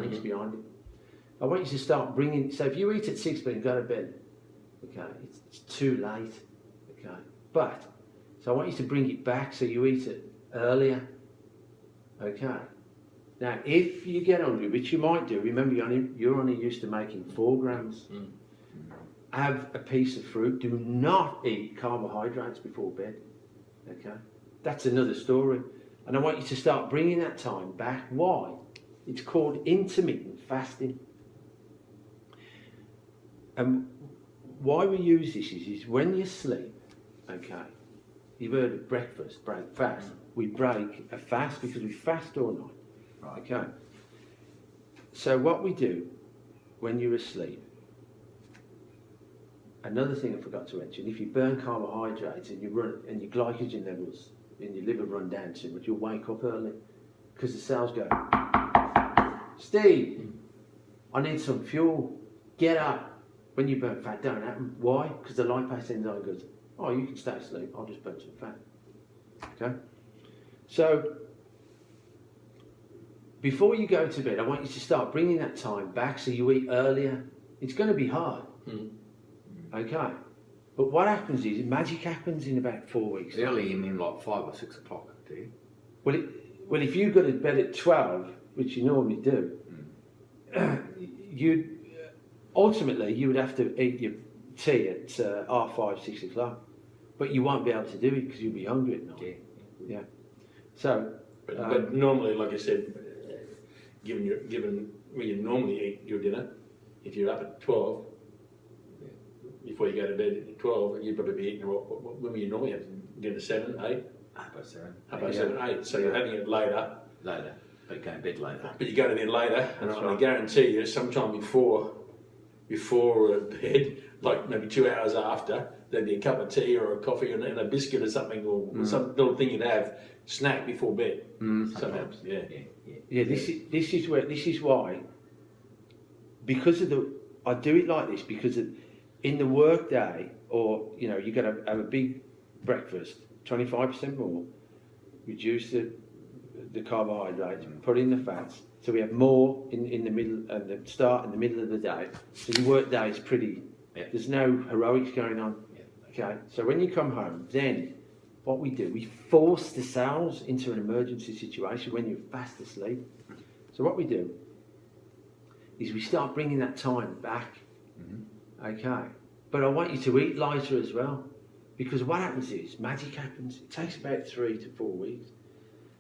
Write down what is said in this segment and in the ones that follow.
mechanics behind it. I want you to start bringing, so if you eat at 6 p.m. and go to bed, okay, it's too late, okay, but, so I want you to bring it back so you eat it earlier, okay. Now, if you get hungry, which you might do, remember you're only used to making 4 grams, have a piece of fruit, do not eat carbohydrates before bed, okay, that's another story. And I want you to start bringing that time back. Why? It's called intermittent fasting. And why we use this is when you sleep, okay, you've heard of breakfast, break, fast. We break a fast because we fast all night, right. Okay. So what we do when you're asleep, another thing I forgot to mention, if you burn carbohydrates and your glycogen levels in your liver run down too much, you'll wake up early because the cells go, Steve, I need some fuel, get up. When you burn fat, don't happen. Why? Because the lipase enzyme goes, oh, you can stay asleep, I'll just burn some fat. Okay? So, before you go to bed, I want you to start bringing that time back so you eat earlier. It's going to be hard. Okay? But what happens is, magic happens in about 4 weeks. Early, you mean like 5 or 6 o'clock, do you? Well, if you go to bed at 12, which you normally do, ultimately you would have to eat your tea at 5:30, 6 o'clock, but you won't be able to do it because you'll be hungry at night. Yeah. So, but normally, like I said, given when you normally eat your dinner, if you're up at 12, before you go to bed at 12, you'd probably be eating when you normally have dinner 7, 8. Half past 7. Half past 7, 8. So you're having it later. Later, but going to bed later. But you go to bed later, and I guarantee you, sometime before bed, like maybe 2 hours after, there'd be a cup of tea or a coffee and a biscuit or something, or some little thing you'd have, snack before bed. Sometimes, yeah. This is why, because of I do it like this because in the work day, or you got to have a big breakfast, 25% more, reduce the carbohydrates, put in the fats, so we have more in the middle and the start and the middle of the day. So your work day is pretty. There's no heroics going on. Okay. So when you come home, then what we do, we force the cells into an emergency situation when you're fast asleep. So what we do is we start bringing that time back. Okay. But I want you to eat lighter as well, because what happens is magic happens. It takes about 3 to 4 weeks.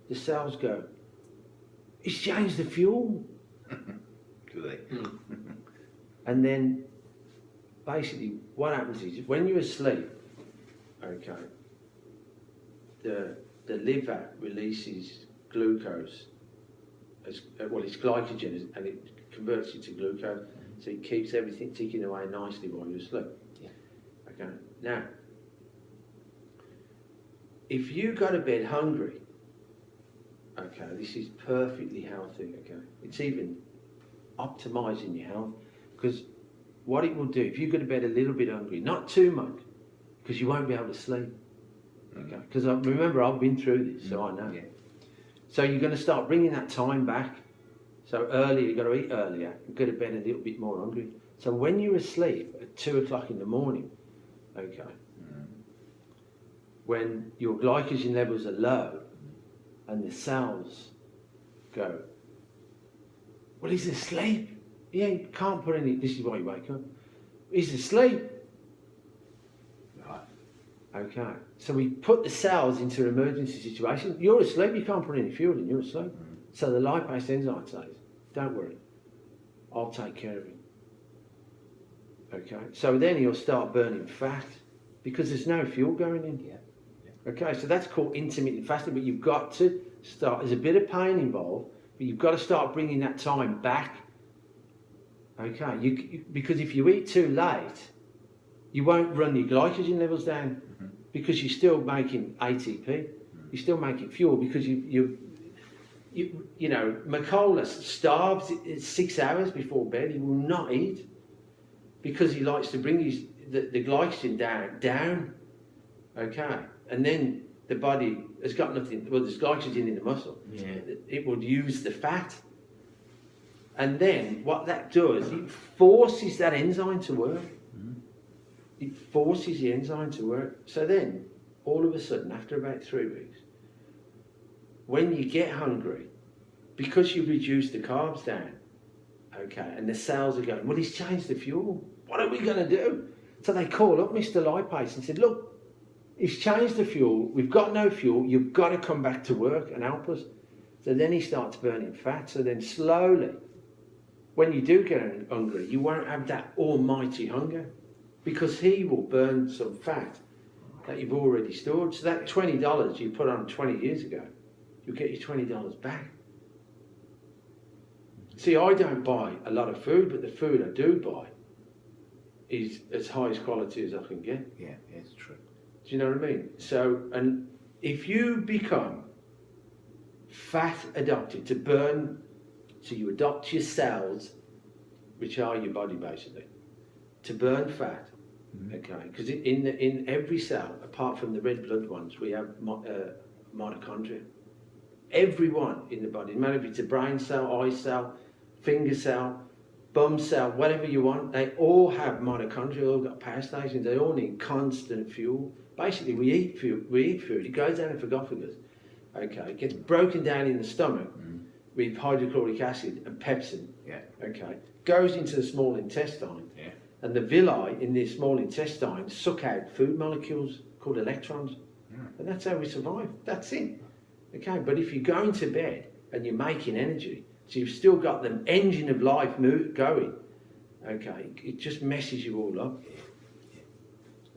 The cells go, exchange the fuel. Do they? And then basically what happens is when you're asleep, okay, the liver releases glucose it's glycogen, and it converts it to glucose, so it keeps everything ticking away nicely while you're asleep. Okay. Now, if you go to bed hungry, okay, this is perfectly healthy, okay? It's even optimizing your health, because what it will do, if you go to bed a little bit hungry, not too much, because you won't be able to sleep, okay? Because remember, I've been through this, so I know. So you're going to start bringing that time back. So earlier, you've got to eat earlier, and go to bed a little bit more hungry. So when you're asleep at 2 o'clock in the morning, okay, when your glycogen levels are low, and the cells go, well, he's asleep. He can't put any, this is why you wake up. He's asleep. Right. Okay. So we put the cells into an emergency situation. You're asleep, you can't put any fuel in, you're asleep. So the lipase enzyme says, don't worry, I'll take care of it. Okay. So then he'll start burning fat because there's no fuel going in. Okay, so that's called intermittent fasting, but you've got to start, there's a bit of pain involved, but you've got to start bringing that time back. Okay, because if you eat too late, you won't run your glycogen levels down because you're still making ATP, you're still making fuel, because you know, Macola starves 6 hours before bed. He will not eat because he likes to bring the glycogen down. Okay, and then the body has got nothing. Well, there's glycogen in the muscle. It would use the fat. And then what that does, it forces that enzyme to work. It forces the enzyme to work. So then, all of a sudden, after about 3 weeks, when you get hungry, because you've reduced the carbs down, okay, and the cells are going, well, he's changed the fuel. What are we going to do? So they call up Mr. Lipase and said, look, he's changed the fuel. We've got no fuel. You've got to come back to work and help us. So then he starts burning fat. So then slowly, when you do get hungry, you won't have that almighty hunger because he will burn some fat that you've already stored. So that $20 you put on 20 years ago, you'll get your $20 back. See, I don't buy a lot of food, but the food I do buy is as high as quality as I can get. Yeah, it's true. Do you know what I mean? So, and if you become fat adopted to burn, so you adopt your cells, which are your body basically, to burn fat, okay? Because in every cell, apart from the red blood ones, we have mitochondria. Every one in the body, no matter if it's a brain cell, eye cell, finger cell, bum cell, whatever you want, they all have mitochondria, all got power stations, they all need constant fuel. Basically, we eat food, it goes down the esophagus, okay, it gets broken down in the stomach with hydrochloric acid and pepsin, okay, goes into the small intestine, and the villi in the small intestine suck out food molecules called electrons, and that's how we survive, that's it, okay, but if you're going to bed and you're making energy, so you've still got the engine of life going, okay, it just messes you all up,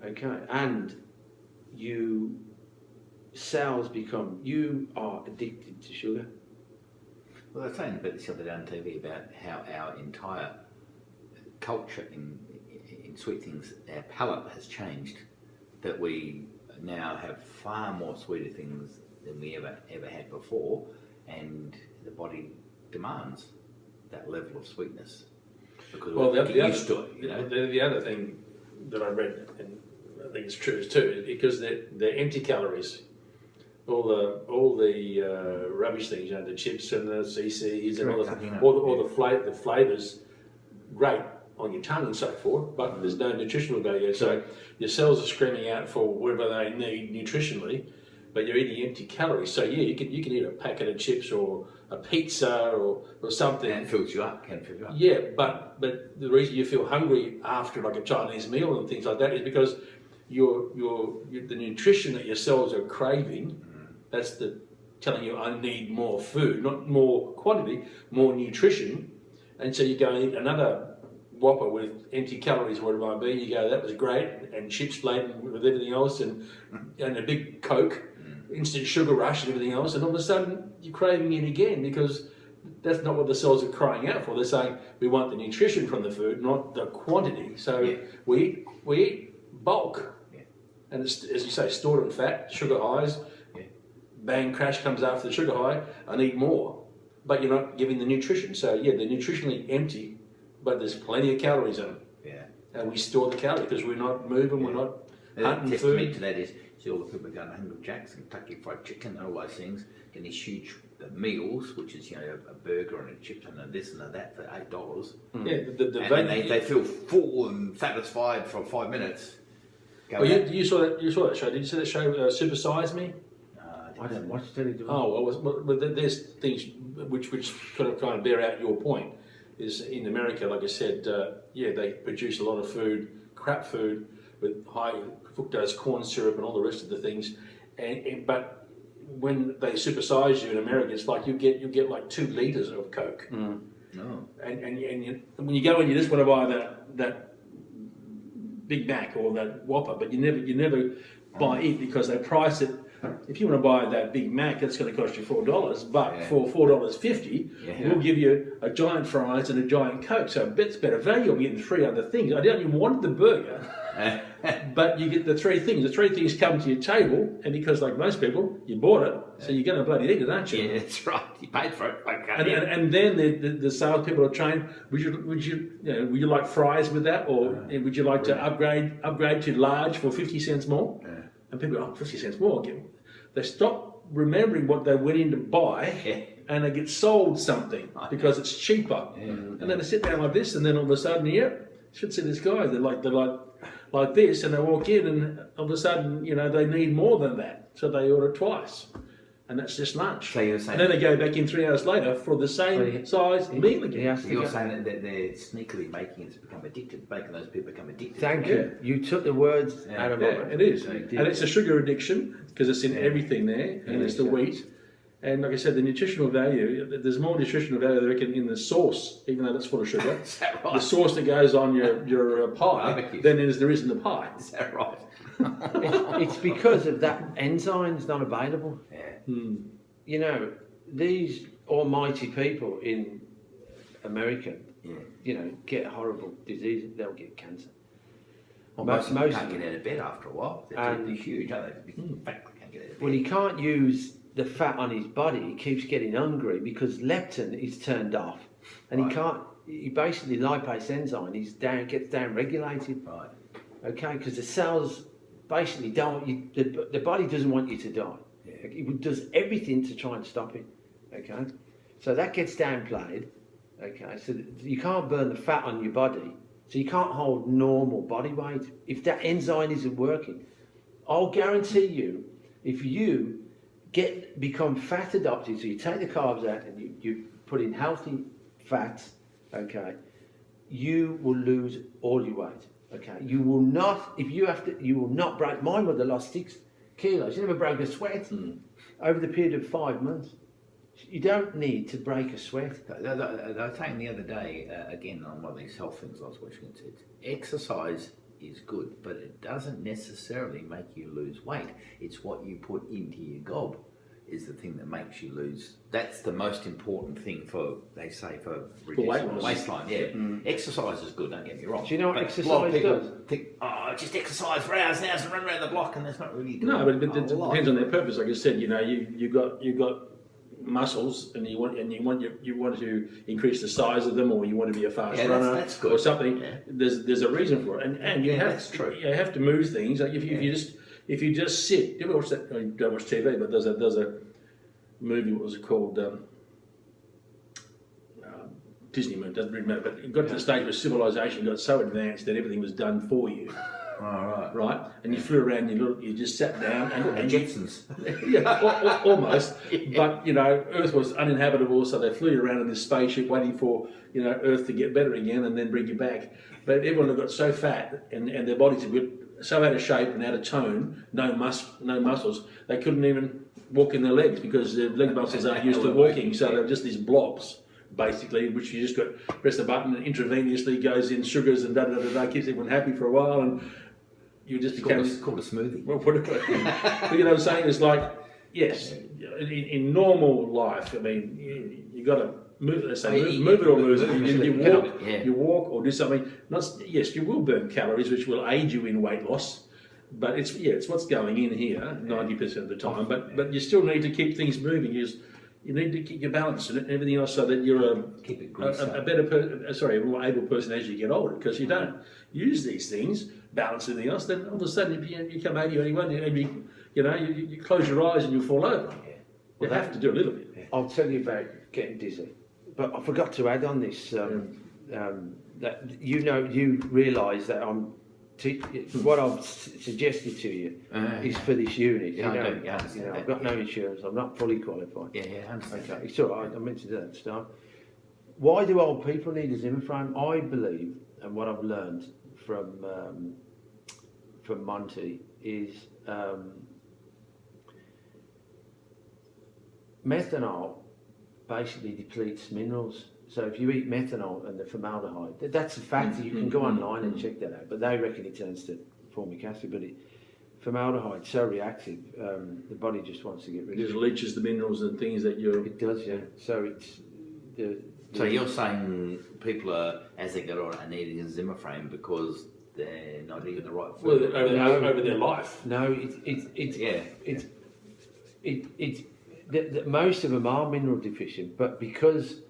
okay, and cells become, you are addicted to sugar. Well, I was saying about this the other day on TV about how our entire culture in sweet things, our palate has changed, that we now have far more sweeter things than we ever had before, and the body demands that level of sweetness because we get used to it. You know, the other thing that I read, and I think it's true too, is because they're empty calories. All the rubbish things, you know, the chips and the CCs and all the flavors, great on your tongue and so forth, but there's no nutritional value. So your cells are screaming out for whatever they need nutritionally, but you're eating empty calories. So yeah, you can eat a packet of chips or a pizza or something. And it fills you up, can fill you up. Yeah, but the reason you feel hungry after like a Chinese meal and things like that is because the nutrition that your cells are craving, that's telling you I need more food, not more quantity, more nutrition. And so you go and eat another Whopper with empty calories, whatever it might be, you go, that was great, and chips laden with everything else, and a big Coke, instant sugar rush and everything else, and all of a sudden you're craving it again because that's not what the cells are crying out for. They're saying we want the nutrition from the food, not the quantity. So we eat bulk, and it's, as you say, stored in fat, sugar highs. Bang, crash comes after the sugar high. I need more, but you're not giving the nutrition. So yeah, they're nutritionally empty, but there's plenty of calories in them. Yeah, and we store the calories because we're not moving, we're not hunting food. Testament to that is, see all the people going to Hungry Jack's and Kentucky Fried Chicken and all those things, getting these huge meals, which is, you know, a burger and a chip and a this and a that for $8. Yeah, they feel full and satisfied for 5 minutes. Well, you saw that show? Did you see that show, Super Size Me? I don't watch television. Oh well, there's things which kind of bear out your point. Is in America, like I said, they produce a lot of food, crap food, with high fructose corn syrup and all the rest of the things. But when they supersize you in America, it's like you get like 2 liters of Coke. No. And when you go and you just want to buy that Big Mac or that Whopper, but you never buy it because they price it. If you want to buy that Big Mac, it's going to cost you $4, but for $4.50, we'll give you a giant fries and a giant Coke. So it's better value. I'm getting 3 other things. I don't even want the burger, but you get the 3 things. The 3 things come to your table, and because, like most people, you bought it, so you're going to bloody eat it, aren't you? Yeah, that's right. You paid for it. And then the sales people are trained. Would you like fries with that, or would you like to upgrade to large for 50 cents more? And people go, 50 cents more. They stop remembering what they went in to buy and they get sold something because it's cheaper. And then they sit down like this, and then all of a sudden, should see this guy. They're like this, and they walk in, and all of a sudden, they need more than that, so they order twice, and that's just lunch. So you're saying, and then they go back in 3 hours later for the same size meal again. so you're saying that they're sneakily making us become addicted, making those people become addicted. Thank you. You took the words out of my mouth. It is, You and did. it's a sugar addiction because it's in everything there, and it's the wheat. And like I said, the nutritional value, there's more nutritional value, I reckon, in the sauce, even though that's full of sugar. Is that right? The sauce that goes on your pie, Barbecue. than there is in the pie. Is that right? It's because of that enzyme's not available. Yeah. These almighty people in America, Yeah. get horrible disease. They'll get cancer. Well, Most most of them of can't them. get out of bed after a while. They're And- huge, aren't they? Big fat can't get out of bed. Well, he can't use the fat on his body. He keeps getting hungry because leptin is turned off, and Right. he can't. He basically lipase enzyme. Gets down regulated. Right. Okay, because the cells basically don't. The body doesn't want you to die. Yeah. It does everything to try and stop it. Okay, so that gets downplayed. Okay, so you can't burn the fat on your body, so you can't hold normal body weight if that enzyme isn't working. I'll guarantee you, if you become fat adopted, so you take the carbs out and you put in healthy fats, okay, you will lose all your weight. Okay, you will not. If you have to, you will not break. My mother lost 6 kilos. She never broke a sweat over the period of 5 months. You don't need to break a sweat. They were saying the other day, again, on one of these health things I was watching, it said exercise is good, but it doesn't necessarily make you lose weight. It's what you put into your gob is the thing that makes you lose. That's the most important thing for reducing weight the loss. waistline. Yeah, exercise is good. Don't get me wrong. Do you know what But exercise a lot of people does? think, just exercise for hours and hours and run around the block, and that's not really doing No, but it a whole lot. depends on their purpose. Like I said, you got muscles, and you want to increase the size of them, or you want to be a fast runner, that's good. or something. Yeah. There's a reason for it, and you Yeah, have that's true. You have to move things. Like if you just sit, you ever watch that? You don't watch TV, but there's a movie. What was it called? Disney movie, doesn't really matter. But it got to the stage where civilization got so advanced that everything was done for you, All right. right? And you flew around. You just sat down and The Jetsons. yeah, almost. But Earth was uninhabitable, so they flew you around in this spaceship, waiting for Earth to get better again, and then bring you back. But everyone had got so fat, and their bodies had got so out of shape and out of tone, no muscles, they couldn't even walk in their legs because their leg muscles aren't used to walking, so they're just these blobs, basically, which you just got press the button and intravenously goes in sugars and keeps everyone happy for a while, and you just became It's called a smoothie. well, whatever. But what I'm saying is, like, yes, in normal life, I mean, you got to move. Let's say move it or lose it. You walk or do something. Yes, you will burn calories, which will aid you in weight loss. But it's what's going in here 90% of the time. But you still need to keep things moving. You need to keep your balance and everything else so that you're Keep it a better, a more able person as you get older. Because you don't use these things, balance everything else, then all of a sudden you come 80 or 81, you close your eyes and you fall over. You have to do a little bit. I'll tell you about getting dizzy, but I forgot to add on this that you realise that what I've suggested to you is for this unit. Yeah, I do. Yeah, I understand that. I've got no insurance. I'm not fully qualified. Yeah, I understand. Okay, it's all right. I meant to do that at the start. Why do old people need a Zimmer frame? I believe, and what I've learned from Monty is methanol basically depletes minerals. So if you eat methanol and the formaldehyde, that's a fact. You can go online and check that out. But they reckon it turns to formic acid. But formaldehyde's so reactive, the body just wants to get rid It of just it. leaches the minerals and things that you're. It does, yeah. So it's So you're saying people are, as they get older, are needing a Zimmer frame because they're not eating the right Well, food? over their life. No, most of them are mineral deficient, but because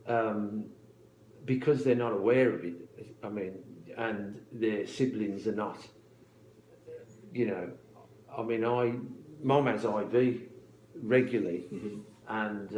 they're not aware of it, I mean, and their siblings are not, Mum has IV regularly, and